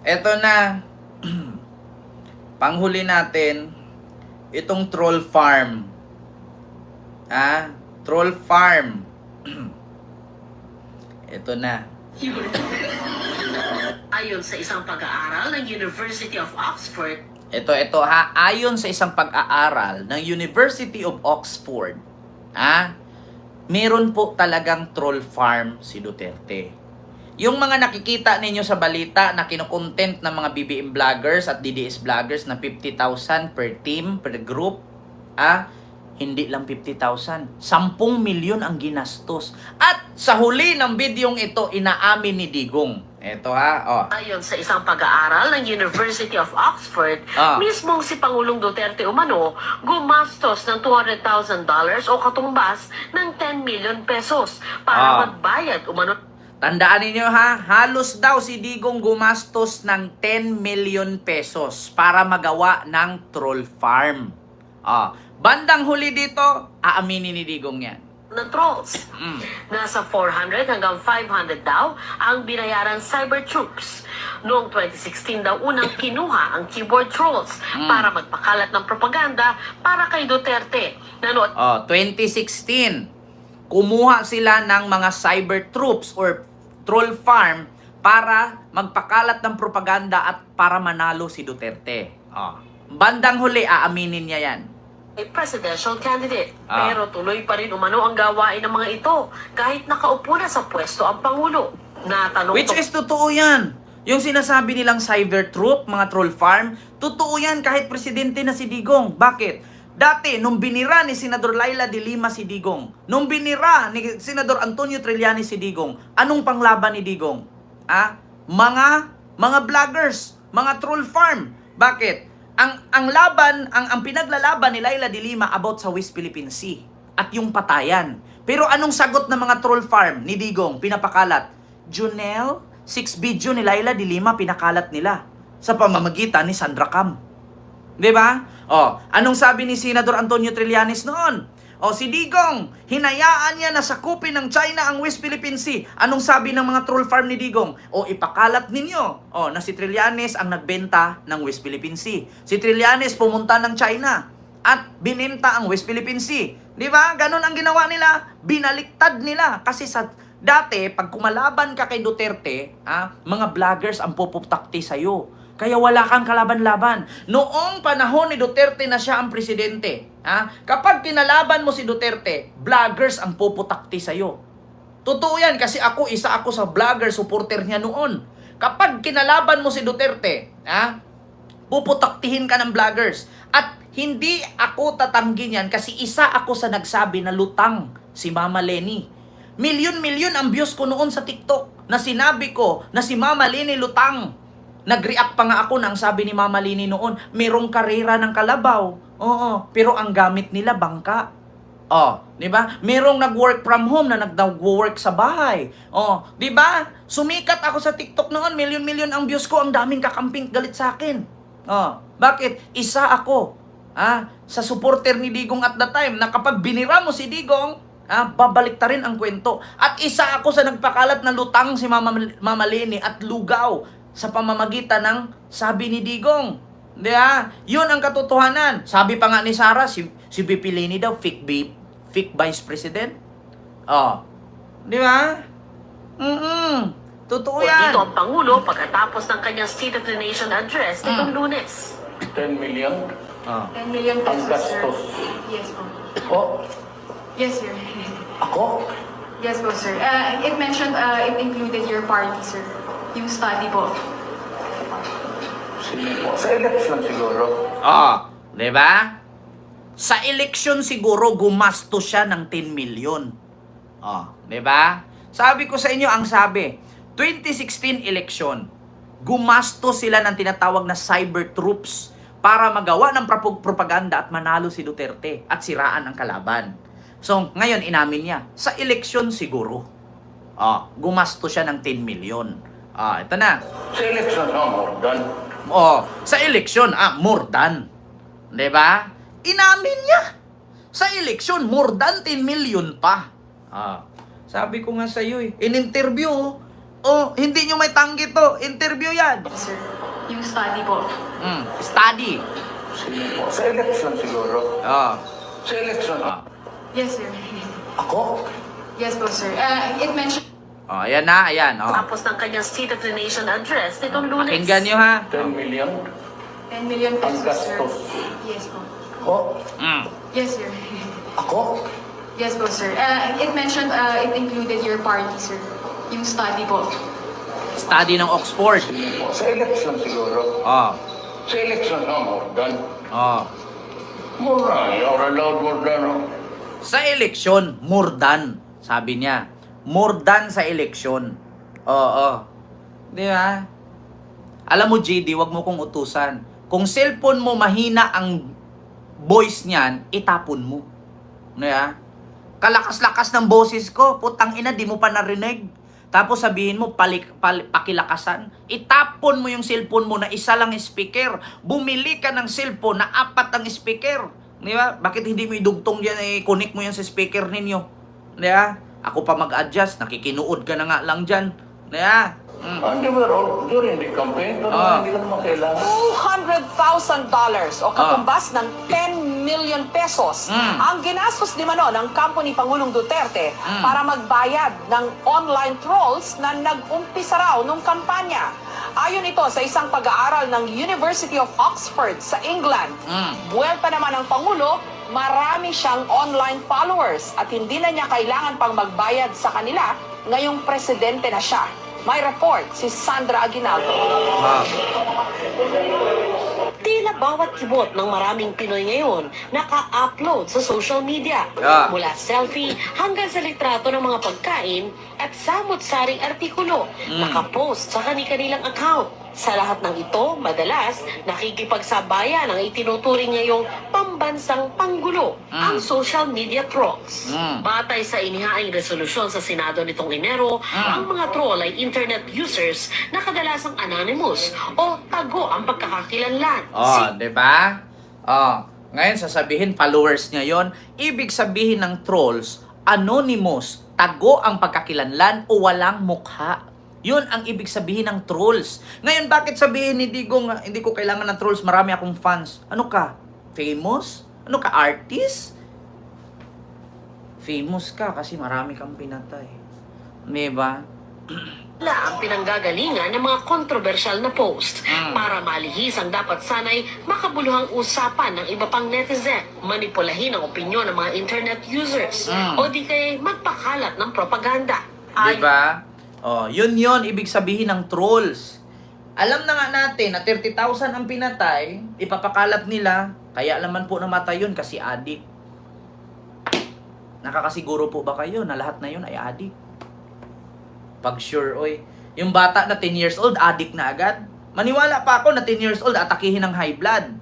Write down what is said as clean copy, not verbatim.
Eto na. Panghuli natin, itong troll farm. Troll farm. Ito na. Ayon sa isang pag-aaral ng University of Oxford, Ito ha, ayon sa isang pag-aaral ng University of Oxford, meron po talagang troll farm si Duterte. Yung mga nakikita ninyo sa balita na kinokontent ng mga BBM vloggers at DDS vloggers na 50,000 per team, per group, hindi lang 50,000, 10 milyon ang ginastos. At sa huli ng bidyong ito, inaamin ni Digong. Ito ayon sa isang pag-aaral ng University of Oxford, mismong si Pangulong Duterte umano gumastos ng $200,000 o katumbas ng 10 million pesos para magbayad umano. Tandaan ninyo halos daw si Digong gumastos ng 10 million pesos para magawa ng troll farm. Bandang huli dito, aaminin ni Digong yan. Ng trolls. Nasa 400 hanggang 500 daw ang binayaran cyber troops. Noong 2016 daw unang kinuha ang keyboard trolls para magpakalat ng propaganda para kay Duterte. 2016, kumuha sila ng mga cyber troops or troll farm para magpakalat ng propaganda at para manalo si Duterte. Bandang huli, aaminin niya yan. Presidential candidate. Pero tuloy pa rin umano ang gawain ng mga ito kahit nakaupo na sa pwesto ang Pangulo. Which is totoo yan. Yung sinasabi nilang cyber troop, mga troll farm, totoo yan kahit presidente na si Digong. Bakit? Dati, nung binira ni Senador Laila de Lima si Digong, nung binira ni Senador Antonio Trillanes si Digong, anong panglaban ni Digong? Mga vloggers, mga troll farm. Bakit? Ang pinaglalaban ni Laila de Lima about sa West Philippine Sea at yung patayan. Pero anong sagot ng mga troll farm ni Digong? Pinapakalat. Junel, 6 video ni Laila de Lima pinakalat nila sa pamamagitan ni Sandra Cam. 'Di ba? Anong sabi ni Senador Antonio Trillanes noon? Si Digong, hinayaan niya na sakupin ng China ang West Philippine Sea. Anong sabi ng mga troll farm ni Digong? Ipakalat ninyo na si Trillanes ang nagbenta ng West Philippine Sea. Si Trillanes pumunta ng China at binenta ang West Philippine Sea. 'Di ba? Ganon ang ginawa nila. Binaliktad nila kasi sa dati pag kumalaban ka kay Duterte, mga vloggers ang puputakti sa'yo. Kaya wala kang kalaban-laban. Noong panahon ni Duterte na siya ang presidente, kapag kinalaban mo si Duterte, vloggers ang puputakti sa'yo. Totoo yan kasi isa ako sa vlogger supporter niya noon. Kapag kinalaban mo si Duterte, puputaktihin ka ng vloggers. At hindi ako tatanggi yan kasi isa ako sa nagsabi na lutang si Mama Leni. Milyon-milyon ang views ko noon sa TikTok na sinabi ko na si Mama Leni lutang. Nag-react pa nga ako nang sabi ni Mama Lini noon, merong karera ng kalabaw. Pero ang gamit nila bangka. Di ba? Merong nag-work from home na nag-work sa bahay. Di ba? Sumikat ako sa TikTok noon, milyon-milyon ang views ko, ang daming kakamping galit sa akin. Bakit? Isa ako. Sa supporter ni Digong at the time na kapag binira mo si Digong, babalik ta rin ang kwento. At isa ako sa nagpakalat na lutang si Mama Lini at lugaw sa pamamagitan ng sabi ni Digong. Di ba? Yun ang katotohanan. Sabi pa nga ni Sara, si VP Leni daw, fake vice president. Di ba? Totoo yan. Dito ang Pangulo pagkatapos ng kanyang State of the Nation address nitong Lunes. 10 million? 10 million Ang pesos, sir. gastos. Yes po. Po? Yes, sir. Ako? Yes po, sir. It mentioned, it included your party, sir. Yung study po. Sige po. Sa election siguro. Di ba? Sa eleksyon siguro gumastos siya ng 10 million. Di ba? Sabi ko sa inyo ang sabi, 2016 election, gumastos sila ng tinatawag na cyber troops para magawa ng propaganda at manalo si Duterte at siraan ang kalaban. So, ngayon inamin niya, sa eleksyon siguro, gumastos siya ng 10 million. Ito na. Sa election, more than. Sa eleksyon, more than. Diba? Inamin niya. Sa eleksyon, more than 10 million pa. Sabi ko nga sa iyo in-interview, Oh, hindi nyo may tanggi to. Interview yan. Sir, yung study po. Study. Sino po? Sa election siguro. Oh. Sa election. Oh. Yes, sir. Ako? Yes po, sir. It mentioned Oh, ayan na, ayan. Oh. Tapos ng kanyang State of the Nation address nitong Lunes. Pakinggan nyo ha. 10 million? 10 million Ang pesos, sir. gastos. Yes po. Ako? Yes, sir. Ako? Yes po, sir. It mentioned, it included your party, sir. Yung study po. Study ng Oxford. Sino po? Sa election siguro. Oh. Sa election, more than. Oh. More than. You're allowed more than. Oh. Sa eleksyon, more than. Sabi niya. More than sa eleksyon. Oo. Di ba? Alam mo, JD, wag mo kong utusan. Kung cellphone mo mahina ang voice niyan, itapon mo. Di ba? Kalakas-lakas ng boses ko. Putang ina, di mo pa narinig. Tapos sabihin mo, pakilakasan. Itapon mo yung cellphone mo na isa lang speaker. Bumili ka ng cellphone na 4 ang speaker. Di ba? Bakit hindi mo idugtong yan, connect mo yan sa speaker ninyo? Di ba? Ako pa mag-adjust, nakikinuod ka na nga lang dyan. Di ba? And they were all during the campaign, pero hindi ko naman kailangan. $200,000 o katumbas ng 10 million pesos ang ginastos di mano ng kampo ni Pangulong Duterte para magbayad ng online trolls na nag-umpisa raw nung kampanya. Ayon ito sa isang pag-aaral ng University of Oxford sa England, buwelta naman ng Pangulo, marami siyang online followers at hindi na niya kailangan pang magbayad sa kanila ngayong presidente na siya. May report si Sandra Aguinaldo. Tila bawat kibot ng maraming Pinoy ngayon naka-upload sa social media. Yeah. Mula selfie hanggang sa litrato ng mga pagkain at samot-saring artikulo nakapost sa kani-kanilang account. Sa lahat ng ito, madalas nakikipagsabayan ang itinuturing ngayong pambansang panggulo, ang social media trolls. Batay sa inihaing resolusyon sa Senado nitong Enero, ang mga troll ay internet users na kadalasang anonymous o tago ang pagkakakilanlan. Oh, di ba? Oh, ngayon sasabihin followers niya yon. Ibig sabihin ng trolls, anonymous, tago ang pagkakilanlan o walang mukha. Yun ang ibig sabihin ng trolls. Ngayon, bakit sabihin hindi ko kailangan ng trolls, marami akong fans? Ano ka? Famous? Ano ka? Artist? Famous ka kasi marami kang pinatay. Diba? Wala ang pinanggagalingan ng mga kontrobersyal na post para malihis ang dapat sanay makabuluhang usapan ng iba pang netizen, manipulahin ang opinyon ng mga internet users, o di kaya magpakalat ng propaganda. Diba? Oh, yun ibig sabihin ng trolls. Alam na nga natin na 30,000 ang pinatay, ipapakalat nila, kaya alaman po namatay yun kasi adik. Nakakasiguro po ba kayo na lahat na yun ay adik? Pag sure, oy. Yung bata na 10 years old, adik na agad. Maniwala pa ako na 10 years old, atakihin ng high blood.